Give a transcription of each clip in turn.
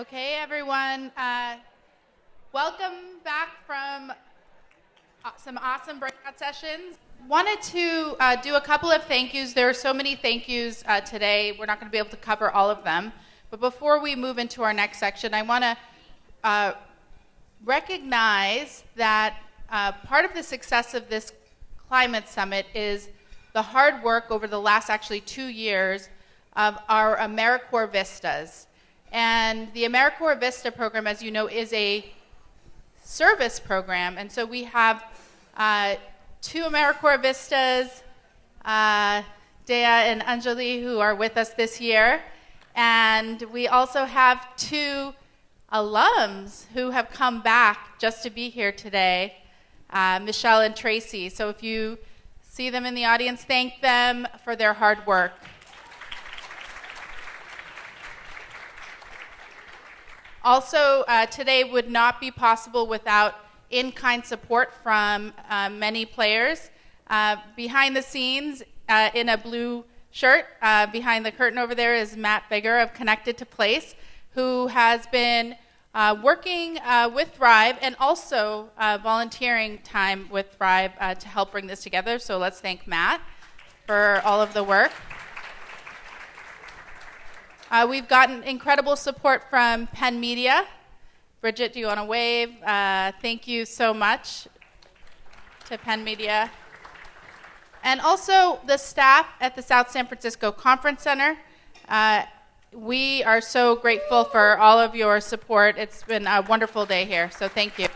Okay, everyone. Welcome back from some awesome breakout sessions. Wanted to do a couple of thank yous. There are so many thank yous today. We're not going to be able to cover all of them. But before we move into our next section, I want to recognize that part of the success of this climate summit is the hard work over the last actually 2 years of our AmeriCorps Vistas. And the AmeriCorps Vista program, as you know, is a service program. And so we have 2 AmeriCorps Vistas, Dea and Anjali, who are with us this year. And we also have 2 alums who have come back just to be here today, Michelle and Tracy. So if you see them in the audience, thank them for their hard work. Also, today would not be possible without in-kind support from many players. Behind the scenes, in a blue shirt, behind the curtain over there is Matt Bigger of Connected to Place, who has been working with Thrive and also volunteering time with Thrive to help bring this together. So let's thank Matt for all of the work. We've gotten incredible support from Penn Media. Bridget, do you want to wave? Thank you so much to Penn Media. And also the staff at the South San Francisco Conference Center. We are so grateful for all of your support. It's been a wonderful day here, so thank you.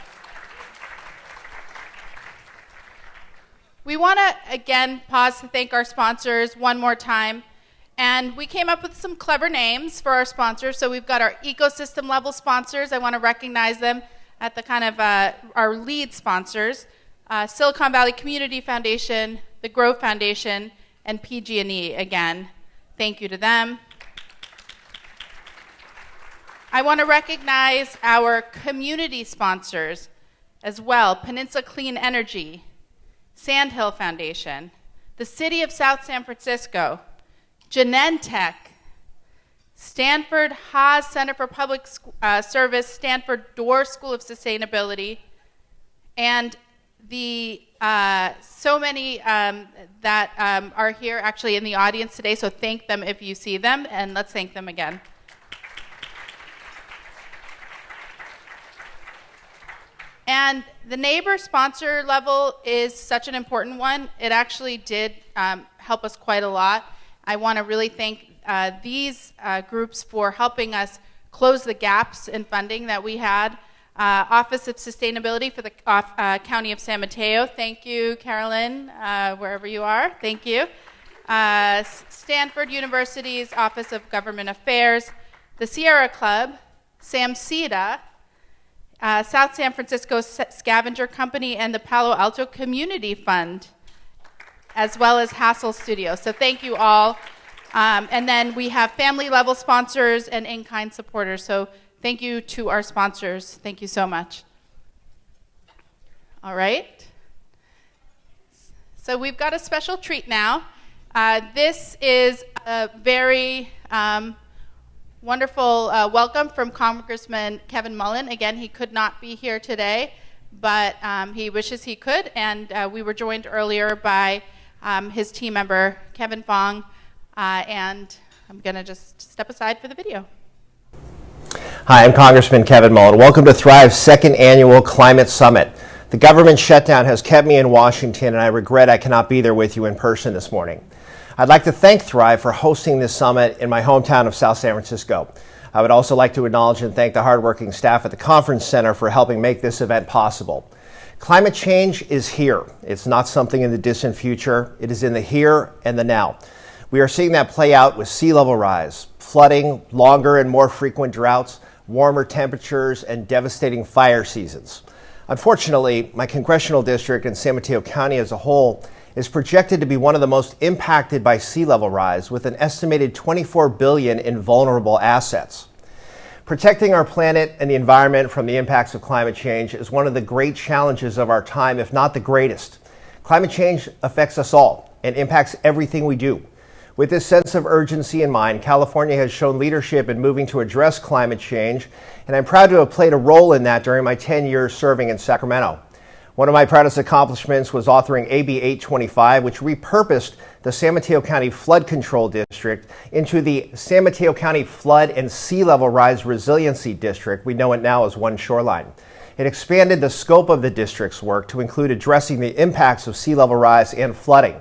We want to, again, pause to thank our sponsors one more time. And we came up with some clever names for our sponsors. So we've got our ecosystem level sponsors. I want to recognize them at the kind of our lead sponsors. Silicon Valley Community Foundation, the Grove Foundation, and PG&E again. Thank you to them. I want to recognize our community sponsors as well. Peninsula Clean Energy, Sandhill Foundation, the City of South San Francisco, Genentech, Stanford Haas Center for Public Service, Stanford Dorr School of Sustainability, and the so many that are here actually in the audience today, so thank them if you see them, and let's thank them again. And the neighbor sponsor level is such an important one. It actually did help us quite a lot. I want to really thank these groups for helping us close the gaps in funding that we had. Office of Sustainability for the County of San Mateo. Thank you, Carolyn, wherever you are. Thank you. Stanford University's Office of Government Affairs, the Sierra Club, SAMCETA, South San Francisco Scavenger Company, and the Palo Alto Community Fund, as well as Hassel Studios. So thank you all. And then we have family-level sponsors and in-kind supporters. So thank you to our sponsors. Thank you so much. All right. So we've got a special treat now. This is a very wonderful welcome from Congressman Kevin Mullin. Again, he could not be here today, but he wishes he could. And we were joined earlier by his team member, Kevin Fong, and I'm going to just step aside for the video. Hi, I'm Congressman Kevin Mullin. Welcome to Thrive's second annual Climate Summit. The government shutdown has kept me in Washington, and I regret I cannot be there with you in person this morning. I'd like to thank Thrive for hosting this summit in my hometown of South San Francisco. I would also like to acknowledge and thank the hardworking staff at the Conference Center for helping make this event possible. Climate change is here. It's not something in the distant future. It is in the here and the now. We are seeing that play out with sea level rise, flooding, longer and more frequent droughts, warmer temperatures, and devastating fire seasons. Unfortunately, my congressional district and San Mateo County as a whole is projected to be one of the most impacted by sea level rise, with an estimated $24 billion in vulnerable assets. Protecting our planet and the environment from the impacts of climate change is one of the great challenges of our time, if not the greatest. Climate change affects us all and impacts everything we do. With this sense of urgency in mind, California has shown leadership in moving to address climate change, and I'm proud to have played a role in that during my 10 years serving in Sacramento. One of my proudest accomplishments was authoring AB 825, which repurposed the San Mateo County Flood Control District into the San Mateo County Flood and Sea Level Rise Resiliency District. We know it now as One Shoreline. It expanded the scope of the district's work to include addressing the impacts of sea level rise and flooding.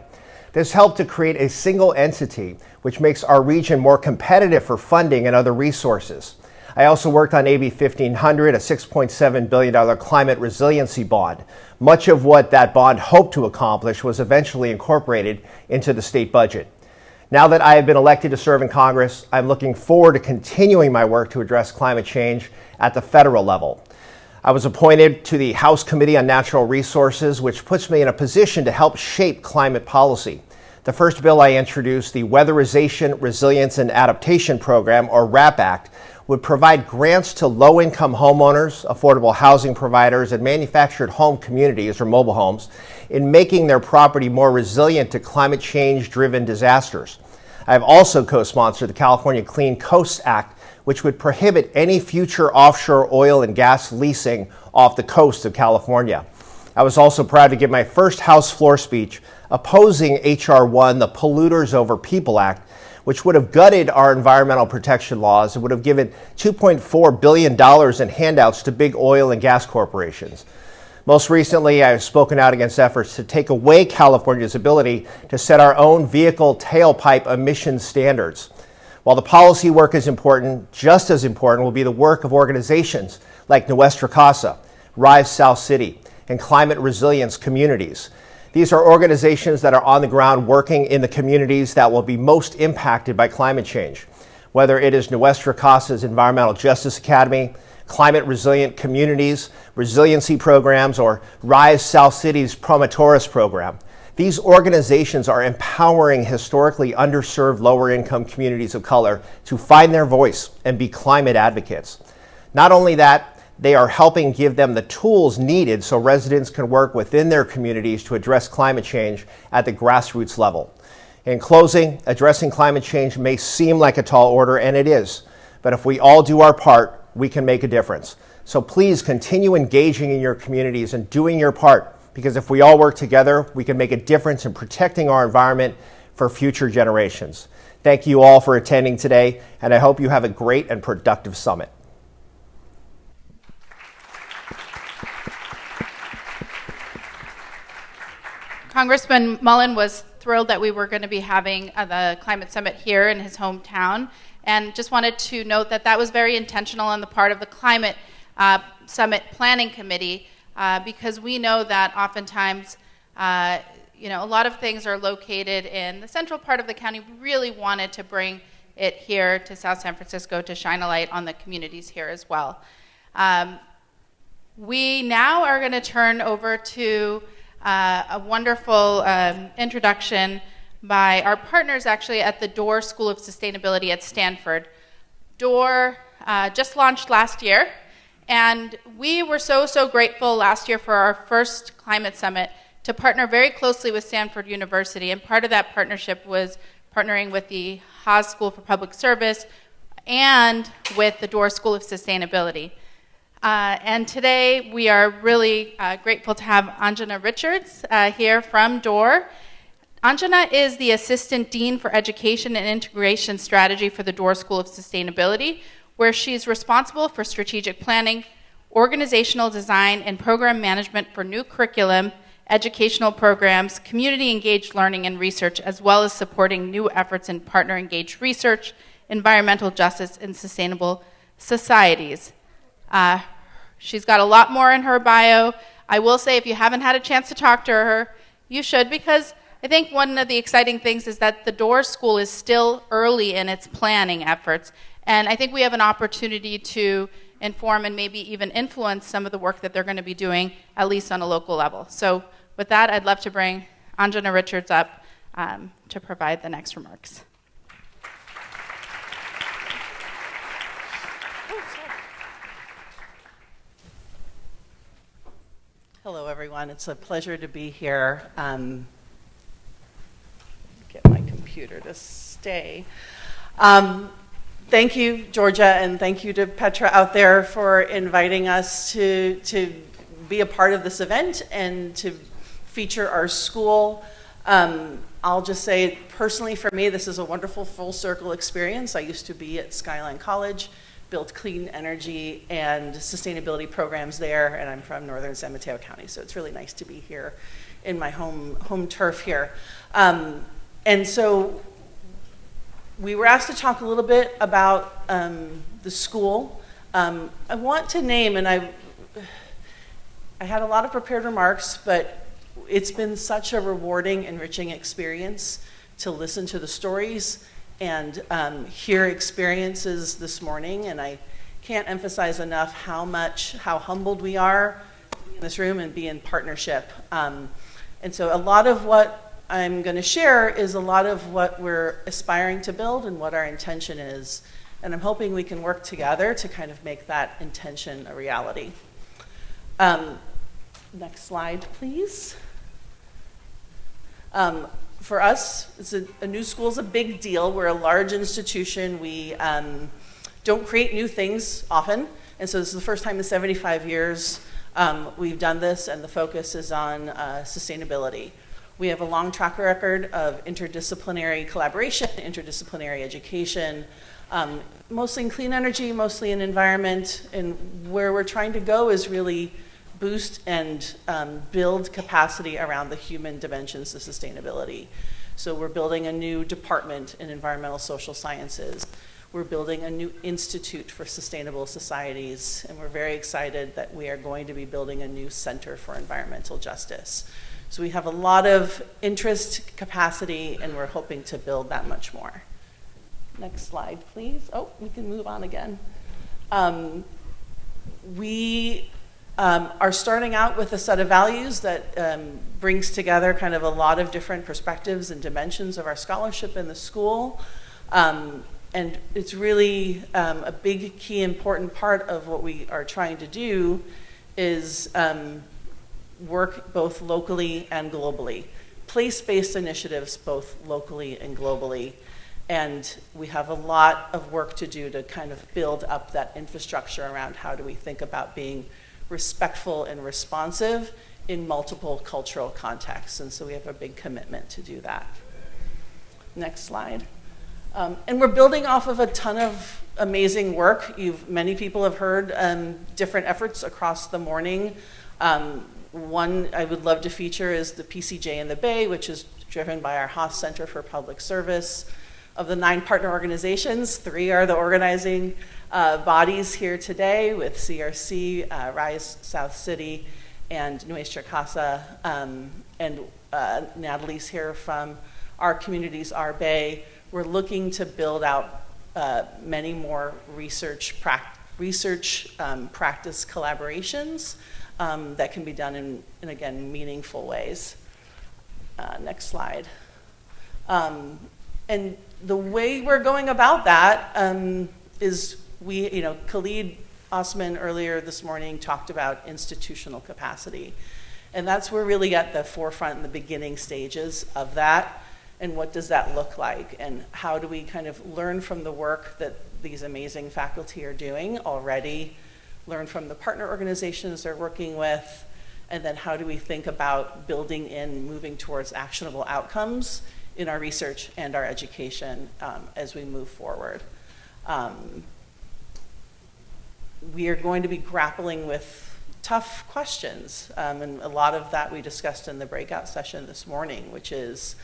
This helped to create a single entity, which makes our region more competitive for funding and other resources. I also worked on AB 1500, a $6.7 billion climate resiliency bond. Much of what that bond hoped to accomplish was eventually incorporated into the state budget. Now that I have been elected to serve in Congress, I'm looking forward to continuing my work to address climate change at the federal level. I was appointed to the House Committee on Natural Resources, which puts me in a position to help shape climate policy. The first bill I introduced, the Weatherization, Resilience, and Adaptation Program, or WRAP Act, would provide grants to low-income homeowners, affordable housing providers, and manufactured home communities, or mobile homes, in making their property more resilient to climate change-driven disasters. I have also co-sponsored the California Clean Coasts Act, which would prohibit any future offshore oil and gas leasing off the coast of California. I was also proud to give my first House floor speech opposing H.R. 1, the Polluters Over People Act, which would have gutted our environmental protection laws and would have given $2.4 billion in handouts to big oil and gas corporations. Most recently, I have spoken out against efforts to take away California's ability to set our own vehicle tailpipe emission standards. While the policy work is important, just as important will be the work of organizations like Nuestra Casa, Rise South City, and Climate Resilience Communities. These are organizations that are on the ground working in the communities that will be most impacted by climate change. Whether it is Nuestra Casa's Environmental Justice Academy, Climate Resilient Communities, Resiliency Programs, or Rise South City's Promotores Program, these organizations are empowering historically underserved lower-income communities of color to find their voice and be climate advocates. Not only that, they are helping give them the tools needed so residents can work within their communities to address climate change at the grassroots level. In closing, addressing climate change may seem like a tall order, and it is, but if we all do our part, we can make a difference. So please continue engaging in your communities and doing your part, because if we all work together, we can make a difference in protecting our environment for future generations. Thank you all for attending today, and I hope you have a great and productive summit. Congressman Mullin was thrilled that we were going to be having the climate summit here in his hometown, and just wanted to note that that was very intentional on the part of the climate summit planning committee, because we know that oftentimes a lot of things are located in the central part of the county. We really wanted to bring it here to South San Francisco to shine a light on the communities here as well. We now are going to turn over to a wonderful introduction by our partners actually at the Dorr School of Sustainability at Stanford. Dorr just launched last year, and we were so grateful last year for our first climate summit to partner very closely with Stanford University, and part of that partnership was partnering with the Haas School for Public Service and with the Dorr School of Sustainability. And today we are really grateful to have Anjana Richards here from Dorr. Anjana is the Assistant Dean for Education and Integration Strategy for the Dorr School of Sustainability, where she's responsible for strategic planning, organizational design, and program management for new curriculum, educational programs, community-engaged learning and research, as well as supporting new efforts in partner-engaged research, environmental justice, and sustainable societies. She's got a lot more in her bio. I will say, if you haven't had a chance to talk to her, you should, because I think one of the exciting things is that the Dorr School is still early in its planning efforts, and I think we have an opportunity to inform and maybe even influence some of the work that they're going to be doing, at least on a local level. So with that, I'd love to bring Anjana Richards up to provide the next remarks. Hello, everyone. It's a pleasure to be here. Get my computer. computer to stay. Thank you, Georgia, and thank you to Petra out there for inviting us to be a part of this event and to feature our school. I'll just say, personally for me, this is a wonderful full circle experience. I used to be at Skyline College, built clean energy and sustainability programs there, and I'm from northern San Mateo County, so it's really nice to be here in my home turf here. And so we were asked to talk a little bit about the school. I want to name, and I had a lot of prepared remarks, but it's been such a rewarding, enriching experience to listen to the stories and hear experiences this morning. And I can't emphasize enough how humbled we are in this room and be in partnership. And so a lot of what I'm going to share is a lot of what we're aspiring to build and what our intention is. And I'm hoping we can work together to kind of make that intention a reality. Next slide, please. For us, a new school is a big deal. We're a large institution. We don't create new things often. And so this is the first time in 75 years we've done this, and the focus is on sustainability. We have a long track record of interdisciplinary collaboration, interdisciplinary education, mostly in clean energy, mostly in environment. And where we're trying to go is really boost and build capacity around the human dimensions of sustainability. So we're building a new department in environmental social sciences. We're building a new institute for sustainable societies, and we're very excited that we are going to be building a new center for environmental justice. So we have a lot of interest, capacity, and we're hoping to build that much more. Next slide, please. Oh, we can move on again. We are starting out with a set of values that brings together kind of a lot of different perspectives and dimensions of our scholarship in the school. And it's really a big, key, important part of what we are trying to do is work both locally and globally. Place-based initiatives both locally and globally. And we have a lot of work to do to kind of build up that infrastructure around how do we think about being respectful and responsive in multiple cultural contexts. And so we have a big commitment to do that. Next slide. And we're building off of a ton of amazing work. Many people have heard different efforts across the morning. One I would love to feature is the PCJ in the Bay, which is driven by our Haas Center for Public Service. Of the 9 partner organizations, 3 are the organizing bodies here today with CRC, Rise South City, and Nuestra Casa. And Natalie's here from our communities, our Bay. We're looking to build out many more research practice collaborations that can be done in again, meaningful ways. Next slide. And the way we're going about that is Khalid Osman earlier this morning talked about institutional capacity. And that's where really at the forefront in the beginning stages of that. And what does that look like? And how do we kind of learn from the work that these amazing faculty are doing already, learn from the partner organizations they're working with, and then how do we think about building in, moving towards actionable outcomes in our research and our education as we move forward. We are going to be grappling with tough questions, and a lot of that we discussed in the breakout session this morning, which is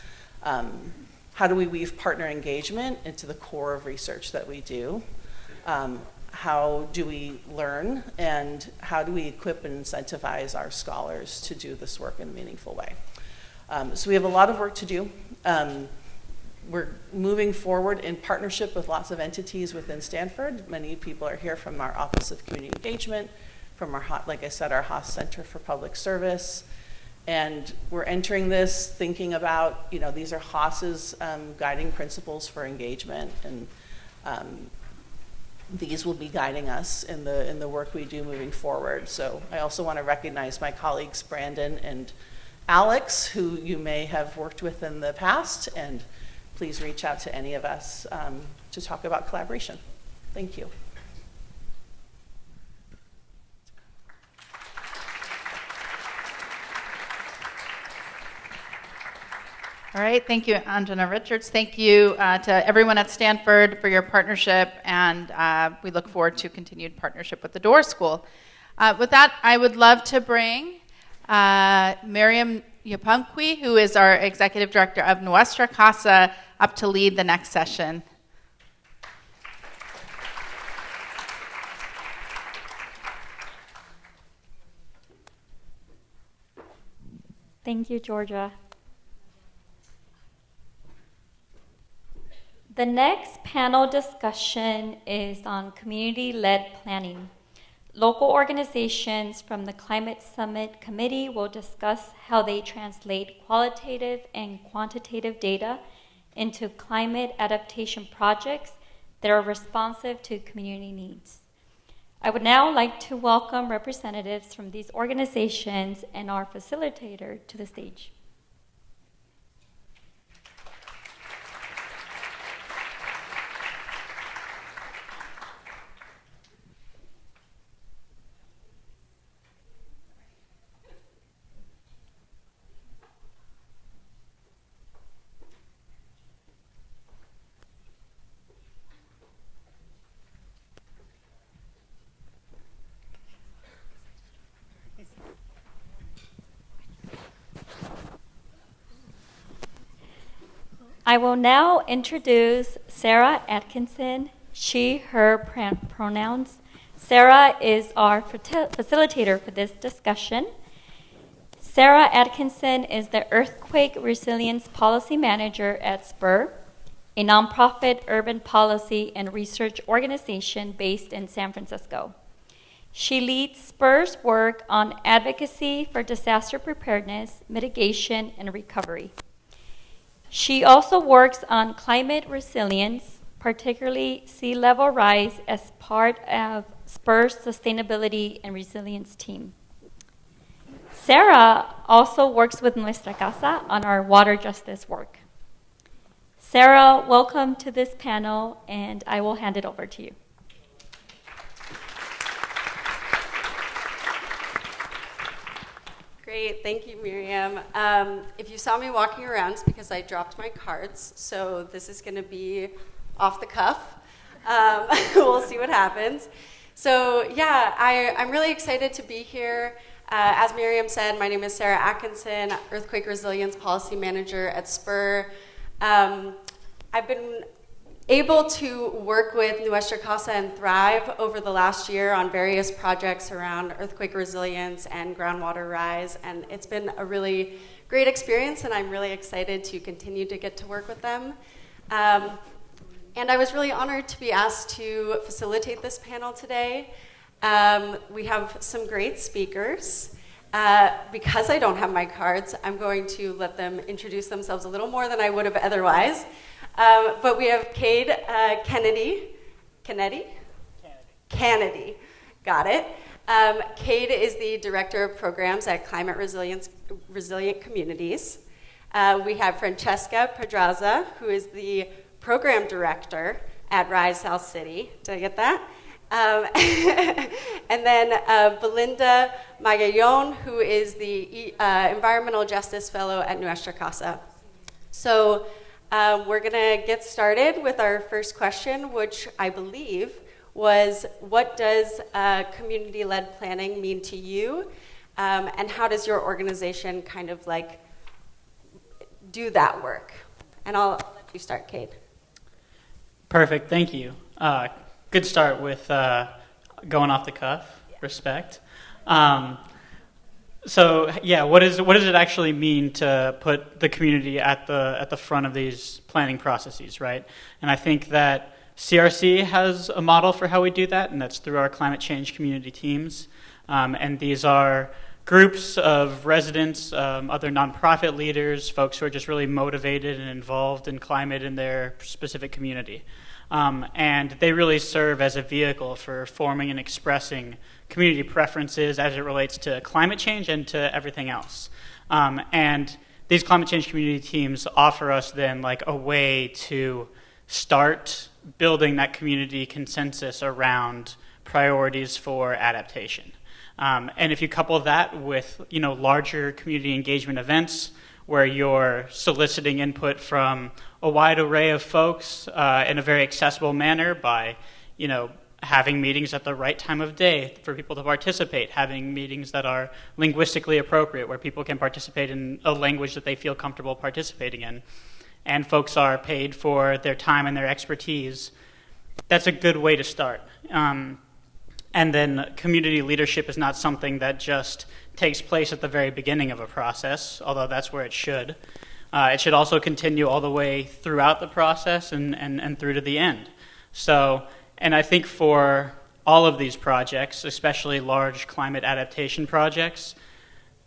how do we weave partner engagement into the core of research that we do? How do we learn, and how do we equip and incentivize our scholars to do this work in a meaningful way? So we have a lot of work to do. We're moving forward in partnership with lots of entities within Stanford. Many people are here from our Office of Community Engagement, from our, like I said, our Haas Center for Public Service. And we're entering this thinking about, these are Haas's guiding principles for engagement, and these will be guiding us in the work we do moving forward. So I also want to recognize my colleagues, Brandon and Alex, who you may have worked with in the past, and please reach out to any of us to talk about collaboration. Thank you. All right, thank you, Anjana Richards. Thank you to everyone at Stanford for your partnership, and we look forward to continued partnership with the Door School. With that, I would love to bring Miriam Yapunqui, who is our Executive Director of Nuestra Casa, up to lead the next session. Thank you, Georgia. The next panel discussion is on community-led planning. Local organizations from the Climate Summit Committee will discuss how they translate qualitative and quantitative data into climate adaptation projects that are responsive to community needs. I would now like to welcome representatives from these organizations and our facilitator to the stage. I will now introduce Sarah Atkinson, she, her pronouns. Sarah is our facilitator for this discussion. Sarah Atkinson is the Earthquake Resilience Policy Manager at SPUR, a nonprofit urban policy and research organization based in San Francisco. She leads SPUR's work on advocacy for disaster preparedness, mitigation, and recovery. She also works on climate resilience, particularly sea level rise, as part of SPUR's sustainability and resilience team. Sarah also works with Nuestra Casa on our water justice work. Sarah, welcome to this panel, and I will hand it over to you. Great, thank you, Miriam. If you saw me walking around, it's because I dropped my cards, so this is going to be off the cuff. We'll see what happens. So yeah, I'm really excited to be here. As Miriam said, my name is Sarah Atkinson, Earthquake Resilience Policy Manager at SPUR. I've been able to work with Nuestra Casa and Thrive over the last year on various projects around earthquake resilience and groundwater rise, and it's been a really great experience, and I'm really excited to continue to get to work with them. And I was really honored to be asked to facilitate this panel today. We have some great speakers. Because I don't have my cards, I'm going to let them introduce themselves a little more than I would have otherwise. But we have Cade Kennedy, got it. Cade is the Director of Programs at Climate Resilient Communities. We have Francesca Pedraza, who is the Program Director at Rise South City. Did I get that? And then Belinda Magallon, who is the Environmental Justice Fellow at Nuestra Casa. So we're going to get started with our first question, which I believe was, what does community-led planning mean to you? And how does your organization kind of like do that work? And I'll let you start, Cade. Perfect, thank you. Good start with going off the cuff, respect. So yeah, what does it actually mean to put the community at the front of these planning processes, right? And I think that CRC has a model for how we do that, and that's through our climate change community teams. And these are groups of residents, other nonprofit leaders, folks who are just really motivated and involved in climate in their specific community. And they really serve as a vehicle for forming and expressing community preferences as it relates to climate change and to everything else. And these climate change community teams offer us then like a way to start building that community consensus around priorities for adaptation. And if you couple that with, larger community engagement events where you're soliciting input from a wide array of folks in a very accessible manner by, having meetings at the right time of day for people to participate, having meetings that are linguistically appropriate where people can participate in a language that they feel comfortable participating in, and folks are paid for their time and their expertise, that's a good way to start. And then community leadership is not something that just takes place at the very beginning of a process, although that's where it should. It should also continue all the way throughout the process and through to the end. So, and I think for all of these projects, especially large climate adaptation projects,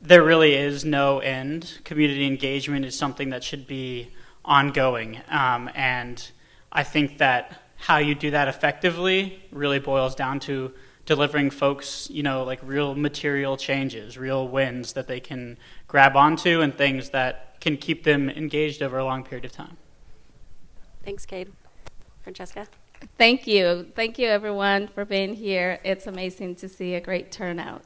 there really is no end. Community engagement is something that should be ongoing. And I think that how you do that effectively really boils down to delivering folks, like real material changes, real wins that they can grab onto and things that can keep them engaged over a long period of time. Thanks, Cade. Francesca? Thank you. Thank you, everyone, for being here. It's amazing to see a great turnout.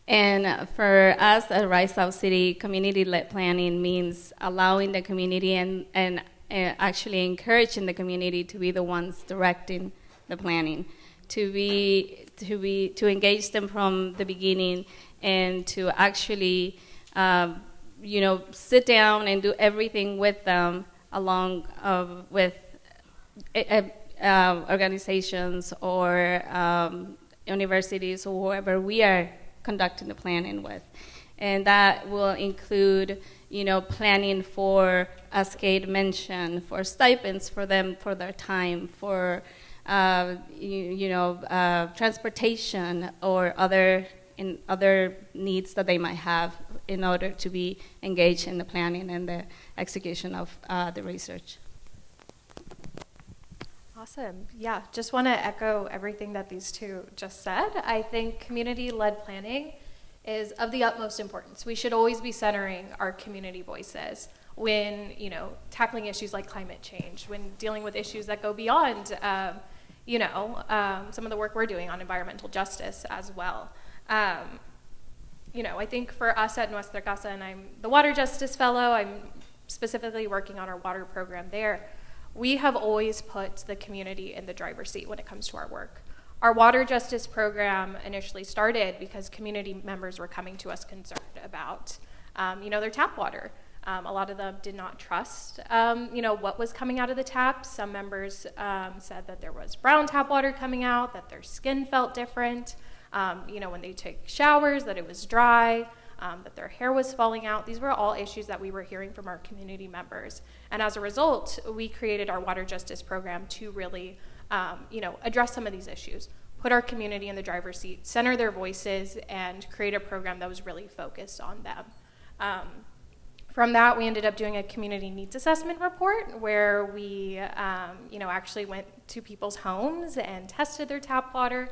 And for us at Rise South City, community-led planning means allowing the community and actually encouraging the community to be the ones directing the planning, to engage them from the beginning, and to actually, sit down and do everything with them, along with organizations or universities or whoever we are conducting the planning with. And that will include, planning for, as Kate mentioned, for stipends for them for their time, for transportation or other needs that they might have in order to be engaged in the planning and the execution of the research. Awesome. Yeah, just want to echo everything that these two just said. I think community-led planning is of the utmost importance. We should always be centering our community voices when, tackling issues like climate change, when dealing with issues that go beyond, some of the work we're doing on environmental justice as well. I think for us at Nuestra Casa, and I'm the Water Justice Fellow, I'm specifically working on our water program there, we have always put the community in the driver's seat when it comes to our work. Our water justice program initially started because community members were coming to us concerned about, their tap water. A lot of them did not trust, what was coming out of the tap. Some members said that there was brown tap water coming out, that their skin felt different, when they took showers, that it was dry, that their hair was falling out. These were all issues that we were hearing from our community members. And as a result, we created our water justice program to really, address some of these issues, put our community in the driver's seat, center their voices, and create a program that was really focused on them. From that, we ended up doing a community needs assessment report where we, actually went to people's homes and tested their tap water.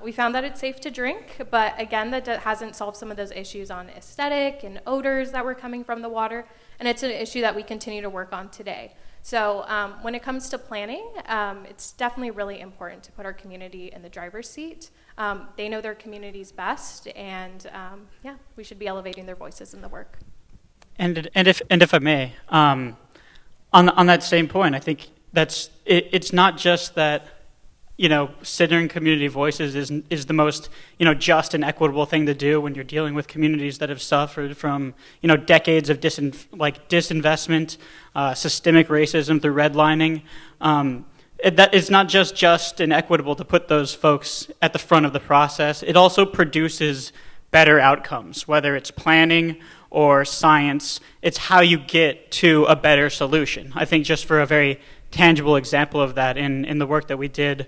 We found that it's safe to drink, but again, that hasn't solved some of those issues on aesthetic and odors that were coming from the water, and it's an issue that we continue to work on today. So when it comes to planning, it's definitely really important to put our community in the driver's seat. They know their communities best, and we should be elevating their voices in the work. And if I may, on that same point, I think it's not just that centering community voices is the most just and equitable thing to do when you're dealing with communities that have suffered from decades of disinvestment, systemic racism through redlining. That it's not just and equitable to put those folks at the front of the process. It also produces better outcomes, whether it's planning or science. It's how you get to a better solution. I think just for a very tangible example of that in the work that we did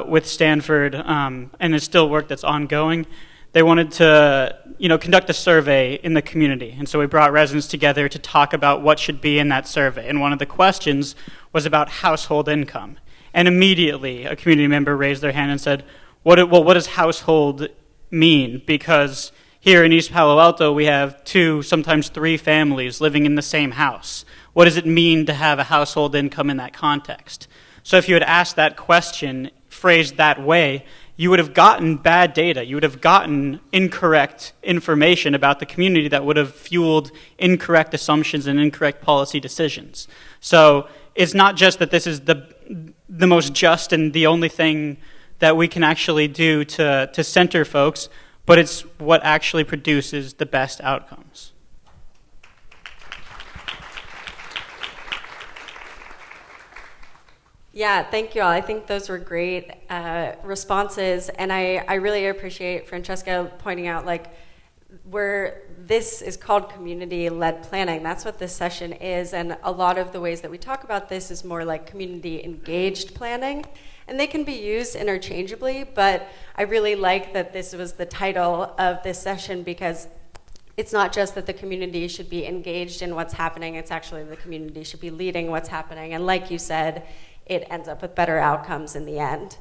with Stanford, and it's still work that's ongoing. They wanted to, conduct a survey in the community, and so we brought residents together to talk about what should be in that survey. And one of the questions was about household income, and immediately a community member raised their hand and said, "What does household mean?" Because Here in East Palo Alto, we have 2, sometimes 3 families living in the same house. What does it mean to have a household income in that context? So if you had asked that question, phrased that way, you would have gotten bad data. You would have gotten incorrect information about the community that would have fueled incorrect assumptions and incorrect policy decisions. So it's not just that this is the most just and the only thing that we can actually do to center folks, but it's what actually produces the best outcomes. Yeah, thank you all. I think those were great responses, and I really appreciate Francesca pointing out, like, where this is called community-led planning. That's what this session is, and a lot of the ways that we talk about this is more like community-engaged planning, and they can be used interchangeably, but I really like that this was the title of this session, because it's not just that the community should be engaged in what's happening, it's actually the community should be leading what's happening, and like you said, it ends up with better outcomes in the end.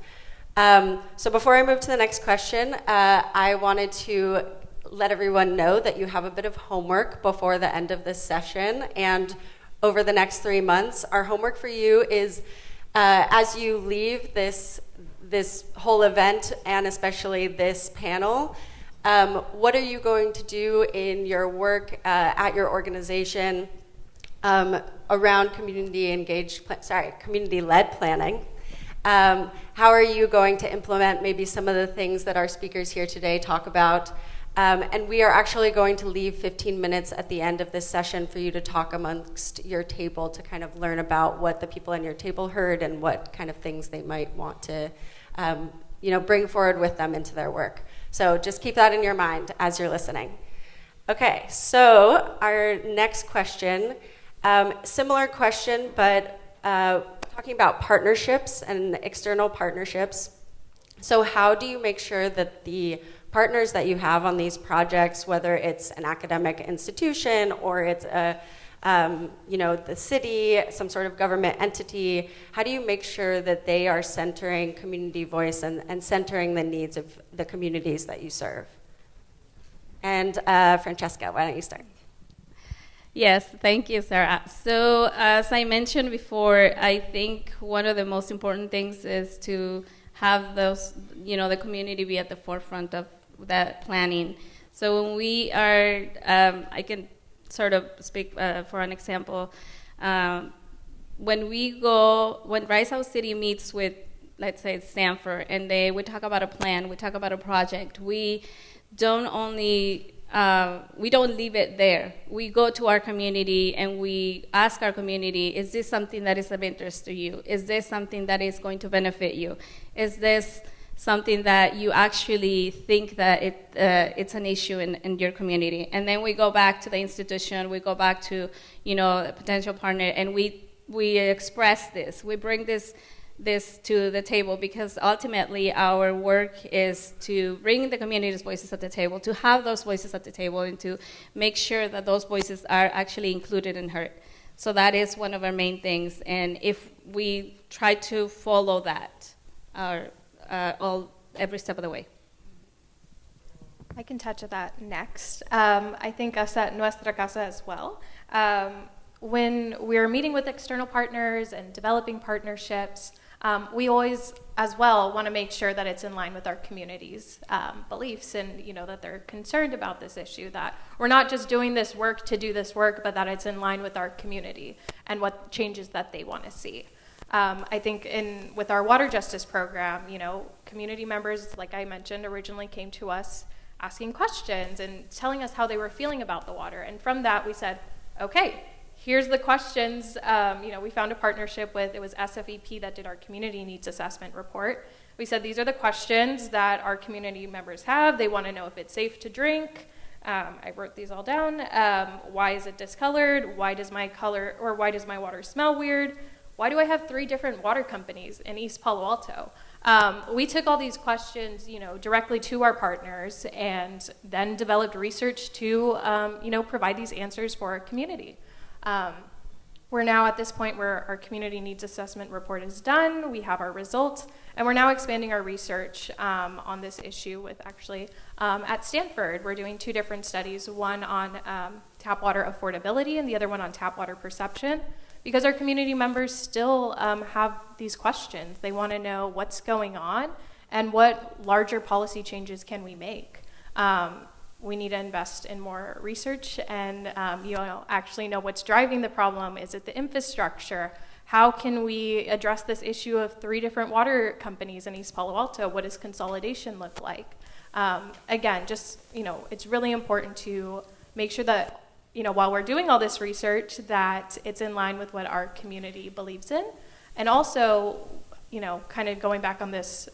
So before I move to the next question, I wanted to let everyone know that you have a bit of homework before the end of this session, and over the next 3 months, our homework for you is, as you leave this whole event, and especially this panel, what are you going to do in your work at your organization around community-led planning? How are you going to implement maybe some of the things that our speakers here today talk about? And we are actually going to leave 15 minutes at the end of this session for you to talk amongst your table to kind of learn about what the people on your table heard and what kind of things they might want to bring forward with them into their work. So just keep that in your mind as you're listening. Okay, so our next question, similar question, but talking about partnerships and external partnerships. So how do you make sure that the partners that you have on these projects, whether it's an academic institution or it's the city, some sort of government entity, how do you make sure that they are centering community voice and centering the needs of the communities that you serve? And Francesca, why don't you start? Yes, thank you, Sarah. So as I mentioned before, I think one of the most important things is to have those, the community be at the forefront of that planning. So when we are, I can sort of speak for an example. When Rice House City meets with, let's say, Stanford, and we talk about a plan, we talk about a project, we don't leave it there. We go to our community and we ask our community, is this something that is of interest to you? Is this something that is going to benefit you? Is this something that you actually think that it's an issue in your community? And then we go back to the institution, we go back to a potential partner, and we express this. We bring this to the table, because ultimately our work is to bring the community's voices at the table, to have those voices at the table, and to make sure that those voices are actually included and heard. So that is one of our main things, and if we try to follow that every step of the way. I can touch on that next. I think us at Nuestra Casa as well. When we're meeting with external partners and developing partnerships, we always, as well, want to make sure that it's in line with our community's beliefs, and that they're concerned about this issue, that we're not just doing this work to do this work, but that it's in line with our community and what changes that they want to see. I think with our water justice program, community members, like I mentioned, originally came to us asking questions and telling us how they were feeling about the water. And from that, we said, okay, here's the questions. We found a partnership it was SFEP that did our community needs assessment report. We said, these are the questions that our community members have. They want to know if it's safe to drink. I wrote these all down. Why is it discolored? Why does my water smell weird? Why do I have 3 different water companies in East Palo Alto? We took all these questions, directly to our partners, and then developed research to, provide these answers for our community. We're We're now at this point where our community needs assessment report is done, we have our results, and we're now expanding our research on this issue with actually at Stanford. We're doing 2 different studies, one on tap water affordability and the other one on tap water perception, because our community members still have these questions. They want to know what's going on and what larger policy changes can we make. We need to invest in more research and actually know what's driving the problem. Is it the infrastructure? How can we address this issue of 3 different water companies in East Palo Alto? What does consolidation look like? Again, just, it's really important to make sure that, while we're doing all this research, that it's in line with what our community believes in. And also, kind of going back on this,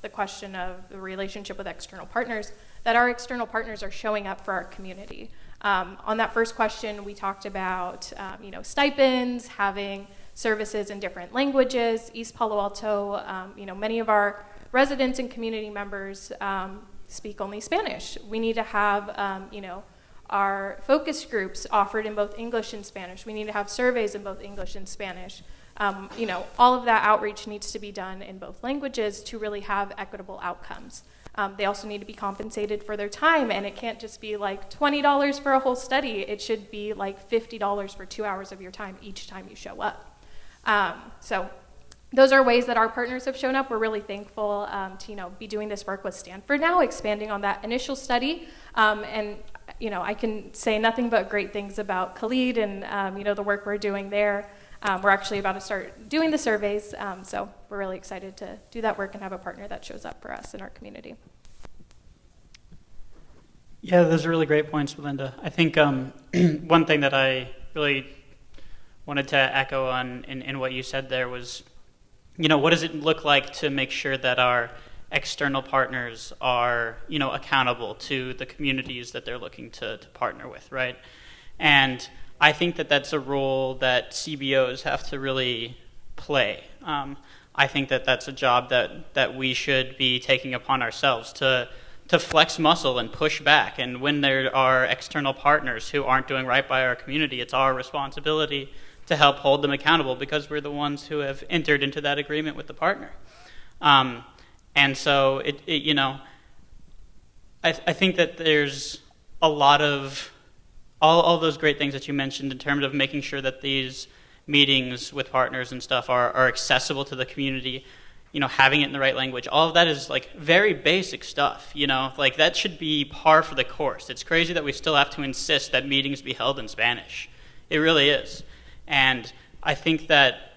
the question of the relationship with external partners, that our external partners are showing up for our community. On that first question, we talked about, stipends, having services in different languages. East Palo Alto, many of our residents and community members speak only Spanish. We need to have, our focus groups offered in both English and Spanish. We need to have surveys in both English and Spanish. All of that outreach needs to be done in both languages to really have equitable outcomes. They also need to be compensated for their time, and it can't just be like $20 for a whole study. It should be like $50 for 2 hours of your time each time you show up. So those are ways that our partners have shown up. We're really thankful to be doing this work with Stanford now, expanding on that initial study. And I can say nothing but great things about Khalid and the work we're doing there. We're actually about to start doing the surveys, so we're really excited to do that work and have a partner that shows up for us in our community. Yeah, those are really great points, Belinda. I think one thing that I really wanted to echo on in what you said there was, what does it look like to make sure that our external partners are, accountable to the communities that they're looking to partner with, right? And I think that that's a role that CBOs have to really play. I think that that's a job that we should be taking upon ourselves to flex muscle and push back. And when there are external partners who aren't doing right by our community, it's our responsibility to help hold them accountable because we're the ones who have entered into that agreement with the partner. And so, I think that there's a lot of all those great things that you mentioned in terms of making sure that these meetings with partners and stuff are accessible to the community, having it in the right language. All of that is like very basic stuff, like that should be par for the course. It's crazy that we still have to insist that meetings be held in Spanish. It really is. And I think that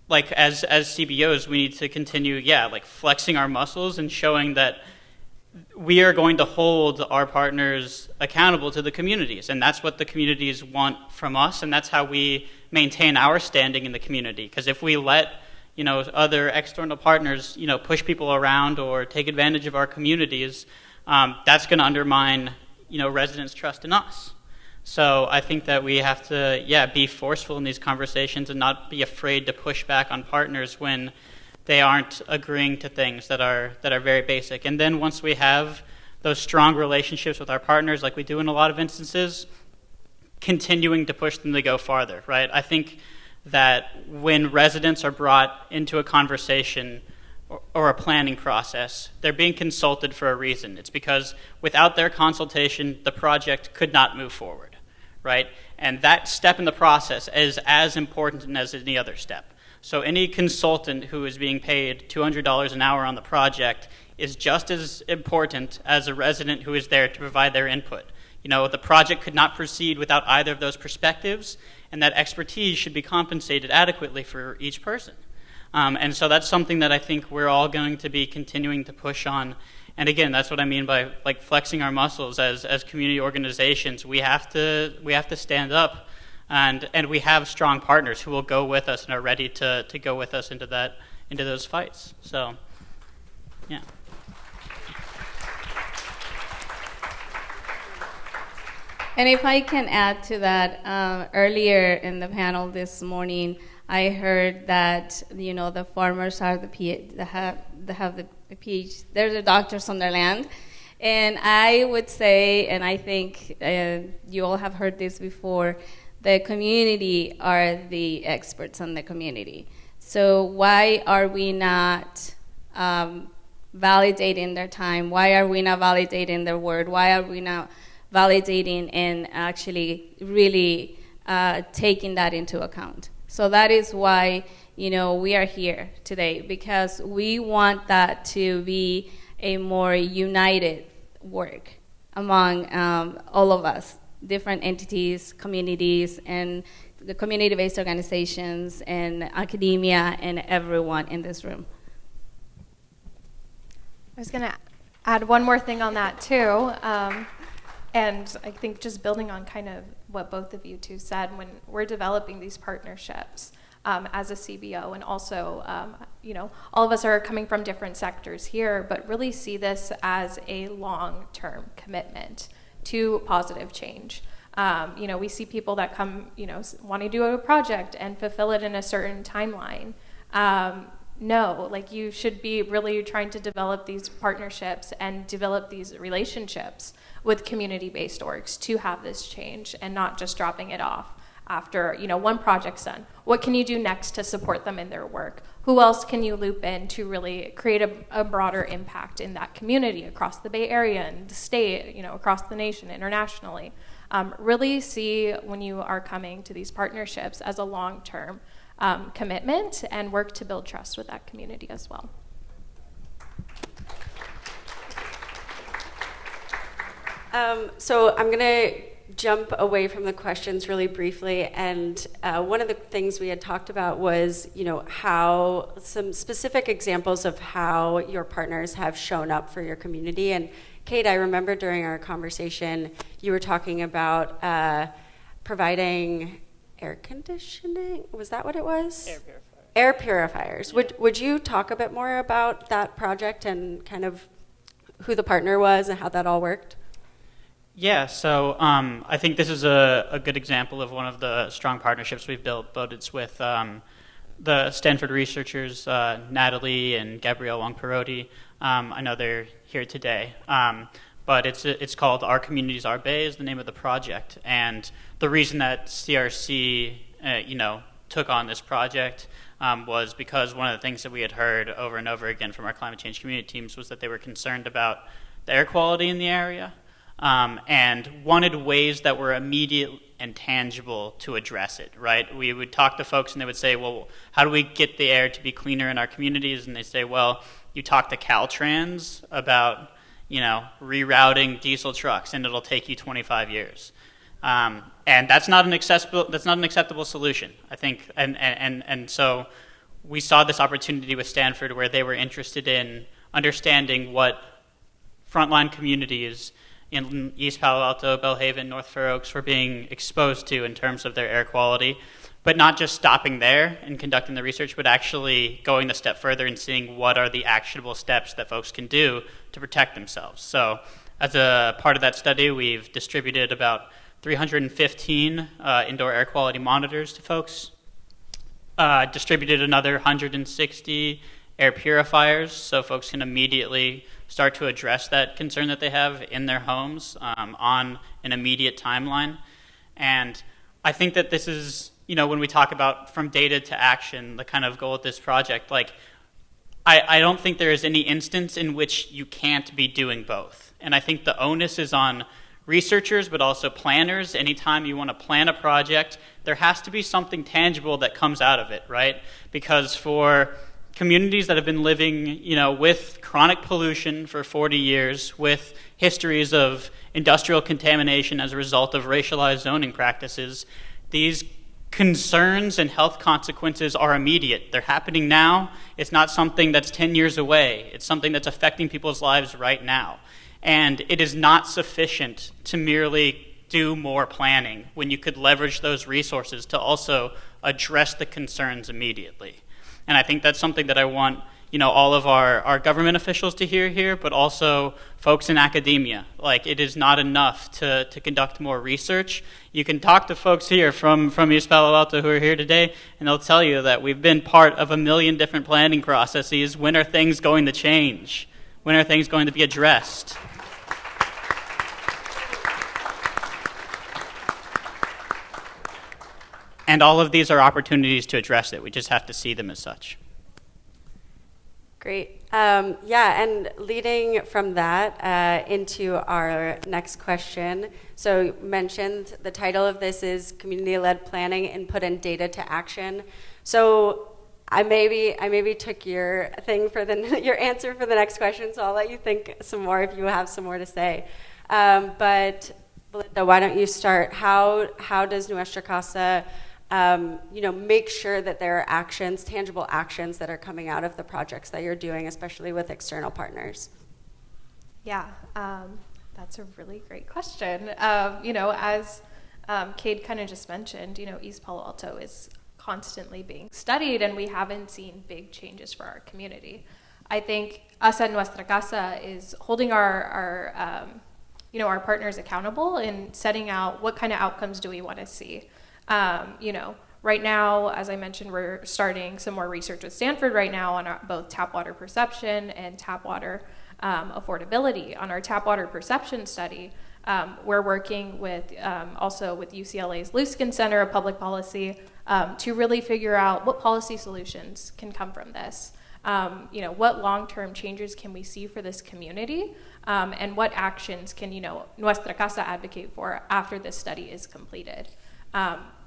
like as CBOs, we need to continue, flexing our muscles and showing that we are going to hold our partners accountable to the communities, and that's what the communities want from us, and that's how we maintain our standing in the community. Because if we let other external partners push people around or take advantage of our communities, that's going to undermine residents' trust in us. So I think that we have to be forceful in these conversations and not be afraid to push back on partners when they aren't agreeing to things that are very basic. And then once we have those strong relationships with our partners, like we do in a lot of instances, continuing to push them to go farther, right? I think that when residents are brought into a conversation or a planning process, they're being consulted for a reason. It's because without their consultation, the project could not move forward, right? And that step in the process is as important as any other step. So any consultant who is being paid $200 an hour on the project is just as important as a resident who is there to provide their input. The project could not proceed without either of those perspectives, and that expertise should be compensated adequately for each person. And so that's something that I think we're all going to be continuing to push on. And again, that's what I mean by like flexing our muscles as community organizations. We have to stand up. And we have strong partners who will go with us and are ready to go with us into those fights. So, yeah. And if I can add to that, earlier in the panel this morning, I heard that the farmers are the have the PhD. They're the doctors on their land. And I would say, and I think you all have heard this before, The community are the experts on the community. So why are we not validating their time? Why are we not validating their word? Why are we not validating and actually really taking that into account? So that is why, we are here today, because we want that to be a more united work among all of us, different entities, communities, and the community-based organizations, and academia, and everyone in this room. I was going to add one more thing on that, too. And I think just building on kind of what both of you two said, when we're developing these partnerships as a CBO, and also, all of us are coming from different sectors here, but really see this as a long-term commitment to positive change. We see people that come, want to do a project and fulfill it in a certain timeline. No, you should be really trying to develop these partnerships and develop these relationships with community-based orgs to have this change, and not just dropping it off after, one project's done. What can you do next to support them in their work? Who else can you loop in to really create a broader impact in that community across the Bay Area and the state, across the nation, internationally? Really see when you are coming to these partnerships as a long-term commitment, and work to build trust with that community as well. So I'm going to jump away from the questions really briefly, and one of the things we had talked about was, how some specific examples of how your partners have shown up for your community. And Kate, I remember during our conversation, you were talking about providing air conditioning. Was that what it was? Air purifiers. Air purifiers. Yeah. Would you talk a bit more about that project and kind of who the partner was and how that all worked? Yeah, so I think this is a good example of one of the strong partnerships we've built. But it's with the Stanford researchers, Natalie and Gabrielle Wong-Perotti. I know they're here today. But it's called Our Communities, Our Bay is the name of the project. And the reason that CRC, took on this project was because one of the things that we had heard over and over again from our climate change community teams was that they were concerned about the air quality in the area, and wanted ways that were immediate and tangible to address it, right? We would talk to folks and they would say, well, how do we get the air to be cleaner in our communities? And they say, well, you talk to Caltrans about, rerouting diesel trucks, and it'll take you 25 years. And that's not an acceptable solution, I think. And so we saw this opportunity with Stanford where they were interested in understanding what frontline communities in East Palo Alto, Bellhaven, North Fair Oaks were being exposed to in terms of their air quality, but not just stopping there and conducting the research, but actually going a step further and seeing what are the actionable steps that folks can do to protect themselves. So as a part of that study, we've distributed about 315 indoor air quality monitors to folks, distributed another 160 air purifiers so folks can immediately start to address that concern that they have in their homes on an immediate timeline. And I think that this is, when we talk about from data to action, the kind of goal of this project, I don't think there is any instance in which you can't be doing both. And I think the onus is on researchers, but also planners. Anytime you want to plan a project, there has to be something tangible that comes out of it, right? Because for communities that have been living, with chronic pollution for 40 years, with histories of industrial contamination as a result of racialized zoning practices, these concerns and health consequences are immediate. They're happening now. It's not something that's 10 years away. It's something that's affecting people's lives right now. And it is not sufficient to merely do more planning when you could leverage those resources to also address the concerns immediately. And I think that's something that I want, all of our government officials to hear here, but also folks in academia. It is not enough to conduct more research. You can talk to folks here from East Palo Alto who are here today, and they'll tell you that we've been part of a million different planning processes. When are things going to change? When are things going to be addressed? And all of these are opportunities to address it. We just have to see them as such. Great. Yeah, and leading from that into our next question. So you mentioned the title of this is Community-Led Planning, Input and Data to Action. So I maybe took your thing for your answer for the next question, so I'll let you think some more if you have some more to say. But Belinda, why don't you start? How does Nuestra Casa make sure that there are actions, tangible actions that are coming out of the projects that you're doing, especially with external partners? Yeah, that's a really great question. As Cade kind of just mentioned, East Palo Alto is constantly being studied, and we haven't seen big changes for our community. I think us at Nuestra Casa is holding our partners accountable and setting out what kind of outcomes do we want to see. Right now, as I mentioned, we're starting some more research with Stanford right now on both tap water perception and tap water affordability. On our tap water perception study, we're working with also with UCLA's Luskin Center of Public Policy to really figure out what policy solutions can come from this. What long-term changes can we see for this community, and what actions can Nuestra Casa advocate for after this study is completed.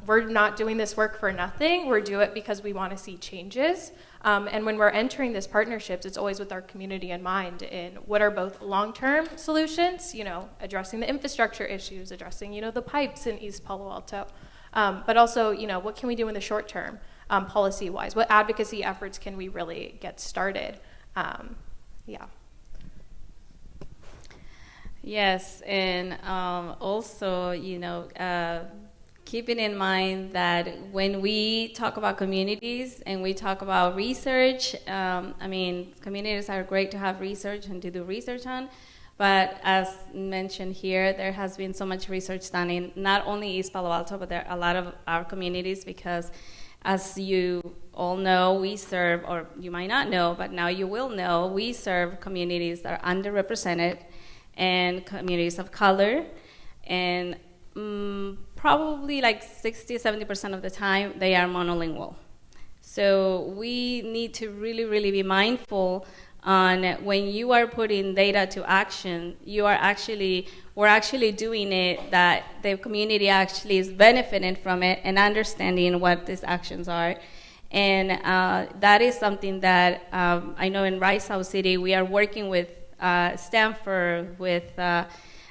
We're not doing this work for nothing. We're doing it because we want to see changes. And when we're entering these partnerships, it's always with our community in mind in what are both long-term solutions, addressing the infrastructure issues, addressing, the pipes in East Palo Alto, but also, what can we do in the short term, policy-wise? What advocacy efforts can we really get started? Yeah. Yes, and also, keeping in mind that when we talk about communities and we talk about research, communities are great to have research and to do research on, but as mentioned here, there has been so much research done in not only East Palo Alto, but there are a lot of our communities because, as you all know, we serve, or you might not know, but now you will know, we serve communities that are underrepresented and communities of color, and probably like 60-70% of the time they are monolingual. So we need to really, really be mindful on when you are putting data to action, we're actually doing it that the community actually is benefiting from it and understanding what these actions are. And that is something that I know in Rice South City we are working with Stanford, with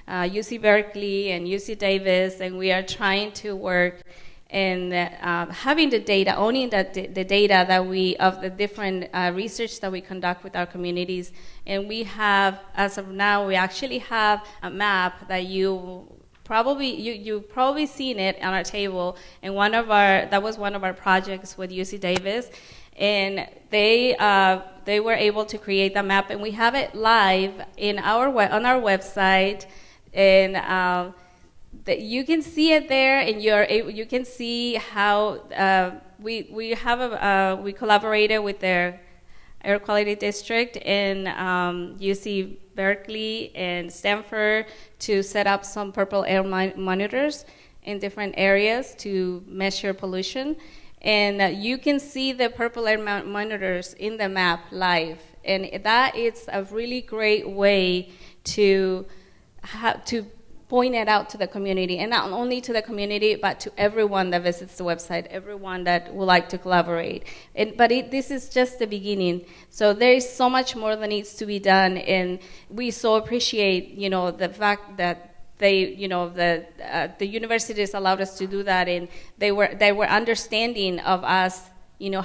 UC Berkeley and UC Davis, and we are trying to work in having the data, owning the data that of the different research that we conduct with our communities. And we have, as of now, we actually have a map that you've probably seen it on our table. And that was one of our projects with UC Davis. And they were able to create the map, and we have it live on our website, and you can see it there, and you can see how we collaborated with their air quality district in UC Berkeley and Stanford to set up some purple air monitors in different areas to measure pollution. And you can see the purple air monitors in the map live. And that is a really great way to point it out to the community. And not only to the community, but to everyone that visits the website, everyone that would like to collaborate. This is just the beginning. So there is so much more that needs to be done. And we so appreciate, the fact that the universities allowed us to do that, and they were understanding of us,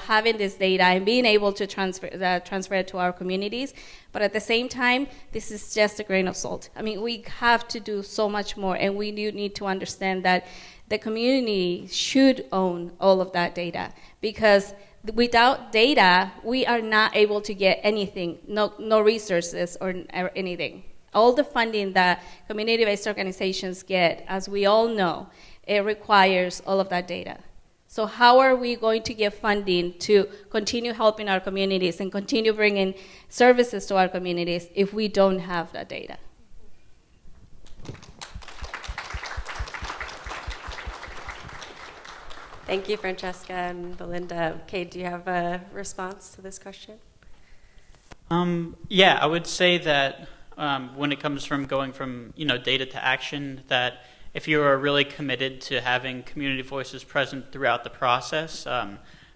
having this data and being able to transfer it to our communities. But at the same time, this is just a grain of salt. We have to do so much more, and we do need to understand that the community should own all of that data, because without data, we are not able to get anything, no resources or anything. All the funding that community-based organizations get, as we all know, it requires all of that data. So how are we going to get funding to continue helping our communities and continue bringing services to our communities if we don't have that data? Thank you, Francesca and Belinda. Kate, do you have a response to this question? Yeah, I would say that when it comes from going from data to action, that if you are really committed to having community voices present throughout the process,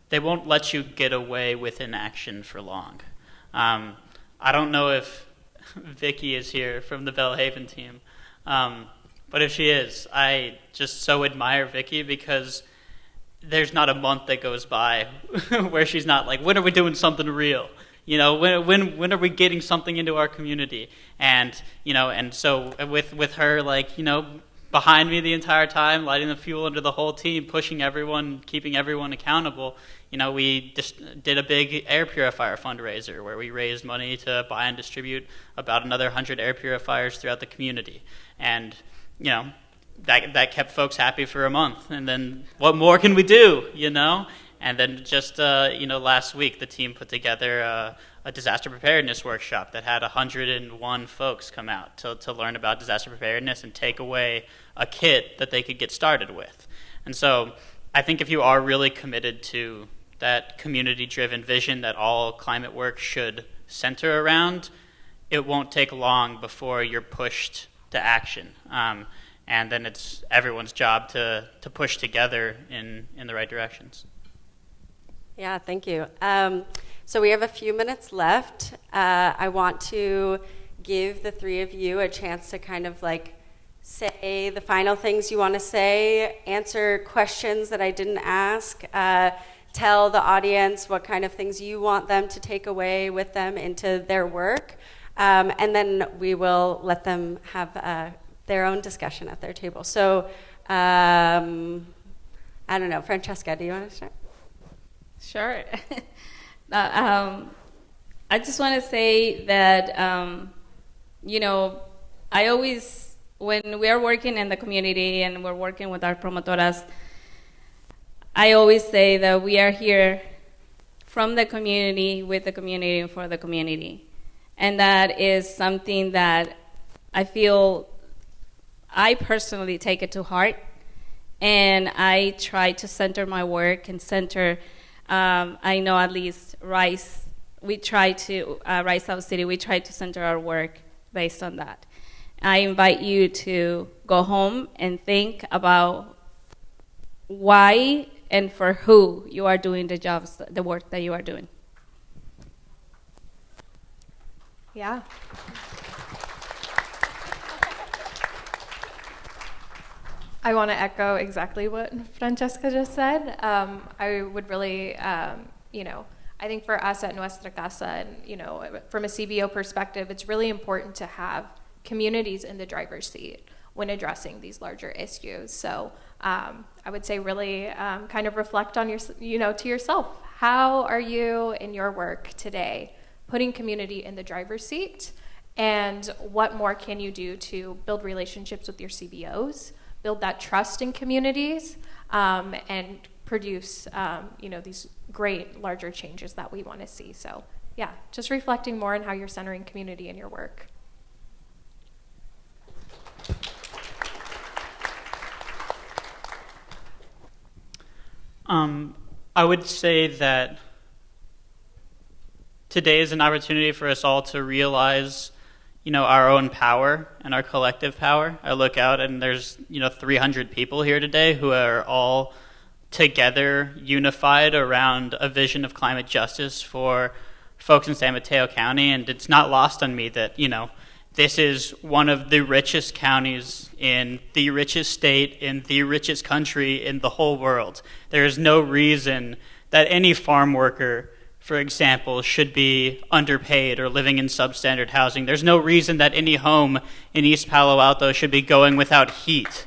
they won't let you get away with inaction for long. I don't know if Vicky is here from the Bellhaven team, but if she is, I just so admire Vicky because there's not a month that goes by where she's not like, when are we doing something real? When are we getting something into our community? And so with her, behind me the entire time, lighting the fuel under the whole team, pushing everyone, keeping everyone accountable. We just did a big air purifier fundraiser where we raised money to buy and distribute about another 100 air purifiers throughout the community. And, that kept folks happy for a month. And then what more can we do, And then just, last week the team put together a disaster preparedness workshop that had 101 folks come out to learn about disaster preparedness and take away a kit that they could get started with. And so I think if you are really committed to that community-driven vision that all climate work should center around, it won't take long before you're pushed to action. And then it's everyone's job to push together in the right directions. Yeah, thank you. So we have a few minutes left. I want to give the three of you a chance to kind of say the final things you want to say, answer questions that I didn't ask, tell the audience what kind of things you want them to take away with them into their work, and then we will let them have their own discussion at their table. So, I don't know, Francesca, do you want to start? Sure. I just want to say that, I always, when we are working in the community and we're working with our promotoras, I always say that we are here from the community, with the community, and for the community. And that is something that I feel I personally take it to heart. And I try to center my work and center, I know at least Rice, Rice South City, we try to center our work based on that. I invite you to go home and think about why and for who you are doing the work that you are doing. Yeah. I want to echo exactly what Francesca just said. I would really, I think for us at Nuestra Casa, and from a CBO perspective, it's really important to have communities in the driver's seat when addressing these larger issues. So I would say really kind of reflect on to yourself. How are you in your work today putting community in the driver's seat? And what more can you do to build relationships with your CBOs, build that trust in communities, and produce these great larger changes that we want to see. So yeah, just reflecting more on how you're centering community in your work. I would say that today is an opportunity for us all to realize, our own power and our collective power. I look out and there's, 300 people here today who are all together, unified around a vision of climate justice for folks in San Mateo County. And it's not lost on me that, this is one of the richest counties in the richest state, in the richest country in the whole world. There is no reason that any farm worker, for example, should be underpaid or living in substandard housing. There's no reason that any home in East Palo Alto should be going without heat,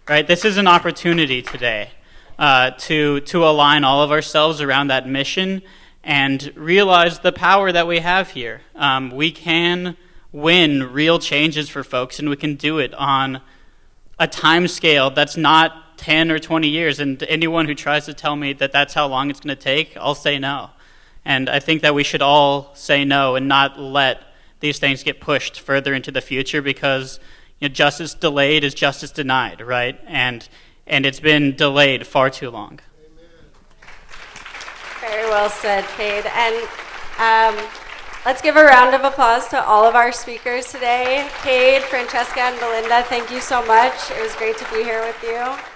right? This is an opportunity today to align all of ourselves around that mission and realize the power that we have here. We can win real changes for folks, and we can do it on a time scale that's not 10 or 20 years. And anyone who tries to tell me that that's how long it's going to take, I'll say no. And I think that we should all say no and not let these things get pushed further into the future, because justice delayed is justice denied, right? And it's been delayed far too long. Very well said, Cade. And let's give a round of applause to all of our speakers today. Cade, Francesca, and Belinda, thank you so much. It was great to be here with you.